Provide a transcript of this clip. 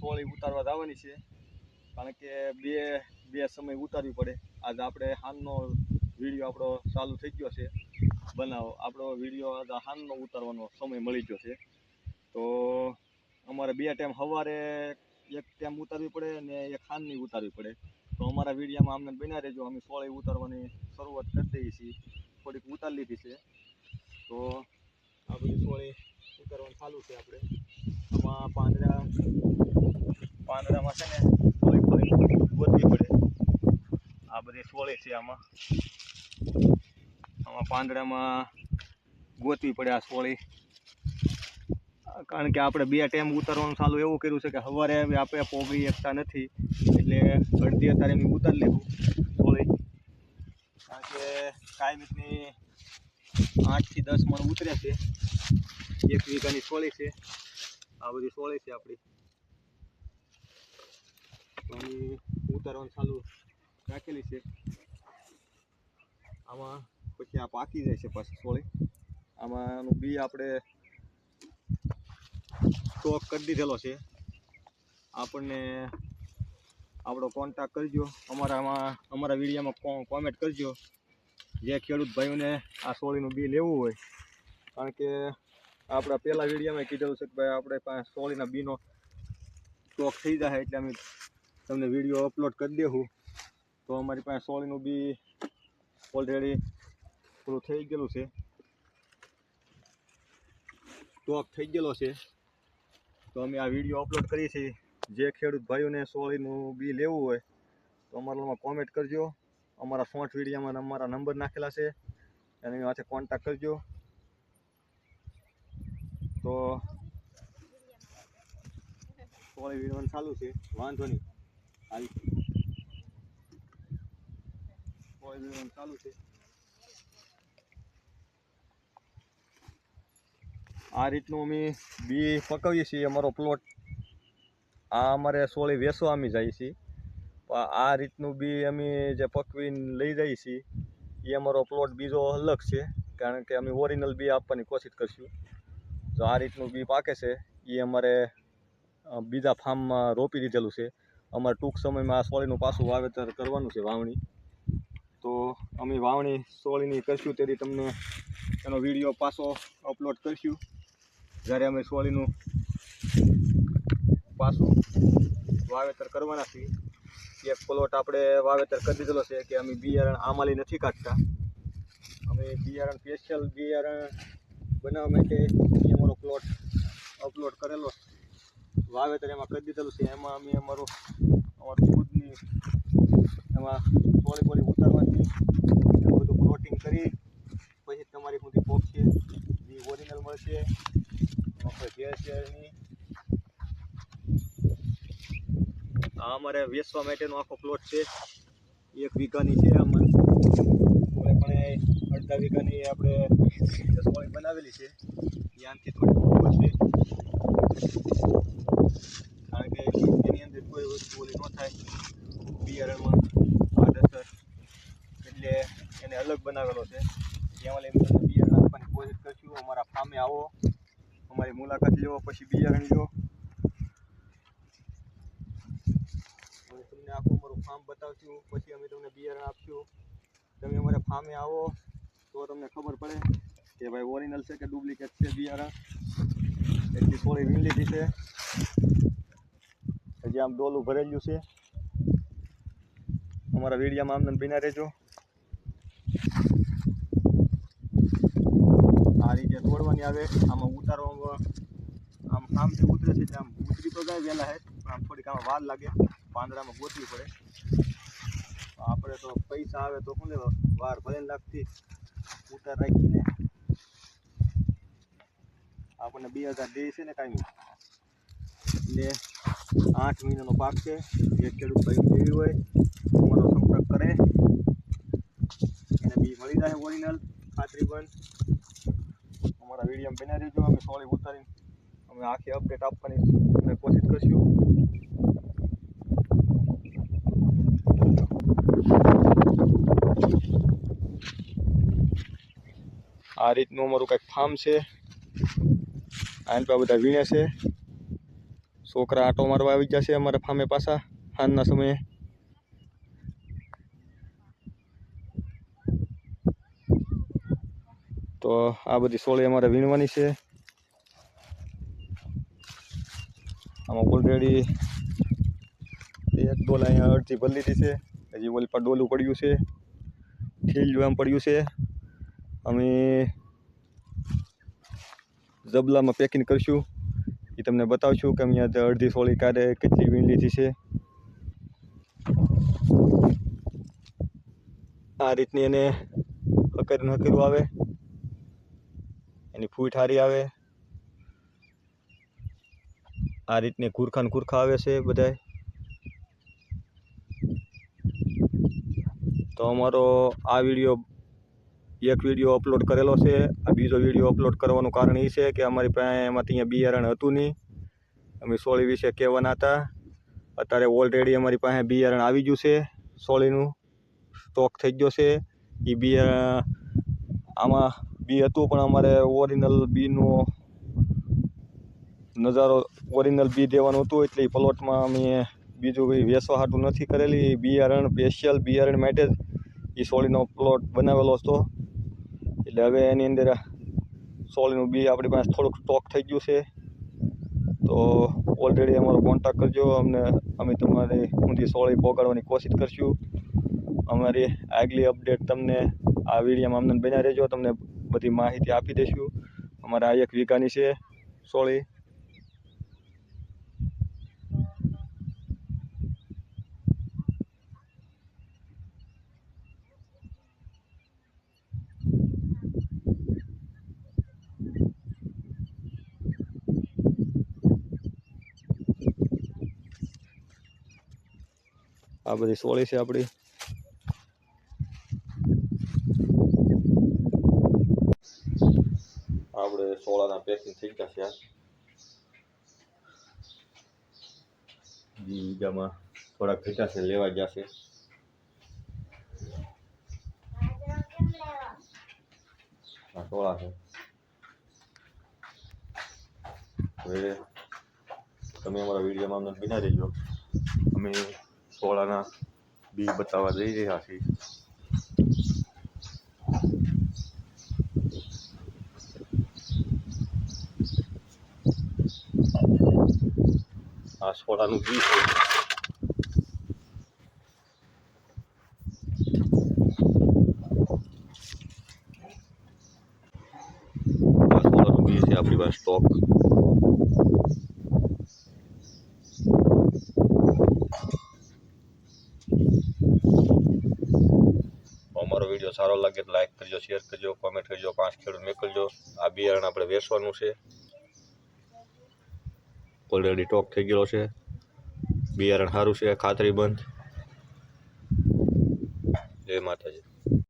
સોળી ઉતારવા જવાની છે, કારણ કે બે સમય ઉતારવી પડે. આજ આપણે હાનનો વિડીયો આપણો ચાલુ થઈ ગયો છે બનાવો. આપણો વિડીયો આજ હાનનો ઉતારવાનો સમય મળી ગયો છે. તો અમારે 2 ટાઈમ સવારે એક ટાઈમ ઉતારવી પડે અને એક હાનની ઉતારવી પડે. તો અમારા વિડીયોમાં અમને બન્યા રહેજો. અમે સોળી ઉતારવાની શરૂઆત કરી દઈએ છીએ. થોડીક ઉતારી લીધી છે, તો આ બધી સોળી ઉતારવાનું ચાલુ છે. આપણે આમાં પાંદડામાં છે ને થોડી ગોતવી પડે. આ બધી સોળી છે, આમાં પાંદડામાં ગોતવી પડે આ સોળી, કારણ કે આપણે 2 ટાઈમ ઉતારવાનું ચાલુ એવું કર્યું છે કે સવારે આપણે પોગી શકતા નથી, એટલે અડધી અત્યારે અમે ઉતારી લેવું સોળી, કારણ કે કાયમીની 8 થી 10 મણ ઉતરે છે. 1 વીઘાની સોળી છે. આ બધી સોળી છે આપણી, અમે ઉતારવાનું ચાલુ રાખેલી છે. આમાં પછી આ પાકી જાય છે પાછી સોળી. આમાંનું બી આપણે સ્ટોક કરી દીધેલો છે. આપણને આપણો કોન્ટેક્ટ કરજો, અમારા વિડીયોમાં કોમેન્ટ કરજો જે ખેડૂત ભાઈઓને આ સોળીનું બી લેવું હોય, કારણ કે આપણા પહેલા વિડીયોમાં કીધેલું છે કે ભાઈ આપણે પાસે સોળીના બીનો સ્ટોક થઈ જાય એટલે અમે તમને વિડીયો અપલોડ કરી દેવું. તો અમારી પાસે સોળીનું બી ઓલરેડી પૂરું થઈ ગયેલું છે, સ્ટોક થઈ ગયેલો છે. તો અમે આ વિડીયો અપલોડ કરીએ છીએ. જે ખેડૂત ભાઈઓને સોળીનું બી લેવું હોય તો અમારામાં કોમેન્ટ કરજો. અમારા શોર્ટ વિડીયોમાં અમારા નંબર નાખેલા છે, એની સાથે કોન્ટેક્ટ કરજો. તો સોળી વીણવાનું ચાલુ છે, વાંધો નહીં. સોળી વીણવાનું ચાલુ છે. આ રીતનું અમે બી પકવીએ છીએ. અમારો પ્લોટ આ અમારે સોળી વેચવા અમે જઈએ છીએ. આ રીતનું બી અમે જે પકવીને લઈ જઈએ છીએ એ અમારો પ્લોટ બીજો અલગ છે, કારણ કે અમે ઓરિજિનલ બી આપવાની કોશિશ કરીશું. જો આ રીતનું બી પાકે છે એ અમારે બીજા ફાર્મમાં રોપી દીધેલું છે. અમારે ટૂંક સમયમાં આ સોળીનું પાછું વાવેતર કરવાનું છે, વાવણી. તો અમે વાવણી સોળીની કરીશું તેથી તમને એનો વિડીયો પાછો અપલોડ કરીશું, જ્યારે અમે સોળીનું પાછું વાવેતર કરવાના છીએ. એક પ્લોટ આપણે વાવેતર કરી દીધેલો છે કે અમે બિયારણ આમાલી નથી કાઢતા. અમે બિયારણ સ્પેશિયલ બિયારણ બનાવવા માટે અમારો પ્લોટ અપલોડ કરેલો વાવેતર એમાં કરી દીધેલું છે. એમાં અમે અમારું ખુદની એમાં સોળી ઉતારવાની એવું બધું પ્લોટિંગ કરી પછી તમારી સુધી પહોંચશે, બી ઓરિજિનલ મળશે. એમાં કોઈ ભેળસેળ નહીં. આ અમારે વેચવા માટેનો આખો પ્લોટ છે. 1 વીઘાની છે. આમાં પણ અડધા વીઘાની આપણે સોળી બનાવેલી છે. ત્યાંથી થોડી ઉપર છે, કારણ કે એની અંદર કોઈ વસ્તુ ઓલી ન થાય બિયારણમાં આડઅસર, એટલે એને અલગ બનાવેલો છે. ત્યાં તમને બિયારણ આપવાની કોશિશ કરીશું. અમારા ફાર્મે આવો, અમારી મુલાકાત લો, પછી બિયારણ લો. તમને આખું અમારું ફાર્મ બતાવશું, પછી અમે તમને બિયારણ આપશું. તમે અમારા ફાર્મે આવો તો તમને ખબર પડે કે ભાઈ ઓરિજિનલ છે કે ડુપ્લિકેટ છે બિયારણ. એટલી સોળી વીણ લીધી છે, હજી આમ ડોલું ભરેલું છે. અમારા વિડીયોમાં આમને બન્યા રહેજો. આ રીતે તોડવાની આવે. આમાં ઉતારવામાં આમ આમથી ઉતરે છે, આમ ઉતરી તો જાય વહેલા હે, પણ આમ થોડીક આમાં વાર લાગે. પાંદડામાં ગોતવી પડે. આપણે તો પૈસા આવે તો શું લેવા, વાર ભલે લાગતી ઉતાર રાખીને આપણને 2000 દે છે ને કાંઈ. એટલે 8 મહિનાનો પાક છે. જે ખેડૂત ભાઈ લેવી હોય અમારો સંપર્ક કરે, એને બી મળી જાય ઓરિજિનલ ખાતરીબંધ. અમારા વિડીયોમાં બન્યા રહેજો. અમે સોળી ઉતારીને અમે આખી અપડેટ આપવાની અમે કોશિશ કરીશું. આ રીતનું અમારું કંઈક ફાર્મ છે. આને પર બધા વીણે છે. છોકરા આટો મારવા આવી જશે અમારા ફામે પાછા સાંજના સમયે. તો આ બધી સોળી અમારે વીણવાની છે. આમાં ઓલરેડી એક ડોલ અહીંયા અડધી ભરી લીધી છે. હજી ઓલી પર ડોલું પડ્યું છે, ઠીલ્યું એમ પડ્યું છે. અમે જબલામાં પેકિંગ કરશું, એ તમને બતાવશું કે અમે અડધી સોળી કાઢે કેટલી વીણ લીધી છે. આ રીતની એને હકરું આવે, એની ફૂટ હારી આવે. આ રીતની કુરખા આવે છે બધાય. તો અમારો આ વિડીયો એક વિડીયો અપલોડ કરેલો છે. આ બીજો વિડીયો અપલોડ કરવાનું કારણ એ છે કે અમારી પાસે એમાંથી અહીંયા બિયારણ હતું નહીં. અમે સોળી વિશે કહેવાના હતા. અત્યારે ઓલરેડી અમારી પાસે બિયારણ આવી ગયું છે, સોળીનું સ્ટોક થઈ ગયો છે. એ બિયારણ આમાં બી હતું પણ અમારે ઓરિજિનલ બીનો નજારો ઓરિજિનલ બી દેવાનું હતું, એટલે એ પ્લોટમાં અમે બીજું કંઈ વેચવા હાટું નથી કરેલી. બિયારણ સ્પેશિયલ બિયારણ માટે જ એ સોળીનો પ્લોટ બનાવેલો હતો. એટલે હવે એની અંદર સોળીનું બી આપણી પાસે થોડુંક સ્ટોક થઈ ગયું છે. તો ઓલરેડી અમારો કોન્ટેક્ટ કરજો, અમે તમારી ઊંધી સોળી પહોંચાડવાની કોશિશ કરશું. અમારી આગલી અપડેટ તમને આ વિડીયોમાં અમને બન્યા રહેજો, તમને બધી માહિતી આપી દઈશું. અમારે આ 1 વીઘાની છે સોળી. આ બધી સોળી છે આપણી. આપણે સોળાના પેકિંગ થઈ ગયા છે. બીજામાં થોડાક ઘટા છે, લેવા ગયા છે. આ સોળા છે. હવે તમે અમારા વિડીયોમાં અમને બિના રહેજો. અમે સોળાના બી બતાવવા જઈ રહ્યા છીએ. આ સોળાનું બી છે. આ સોળાનું બી છે આપણી પાસે સ્ટોક. અમારો વિડીયો સારો લાગે તો લાઈક કરજો, શેર કરજો, કોમેન્ટ કરજો, 5 ખેડૂત મોકલજો. આ બિયારણ આપણે વેચવાનું છે. ઓલરેડી સ્ટોક થઈ ગયેલો છે. બિયારણ સારું છે, ખાતરી બંધ. જય માતાજી.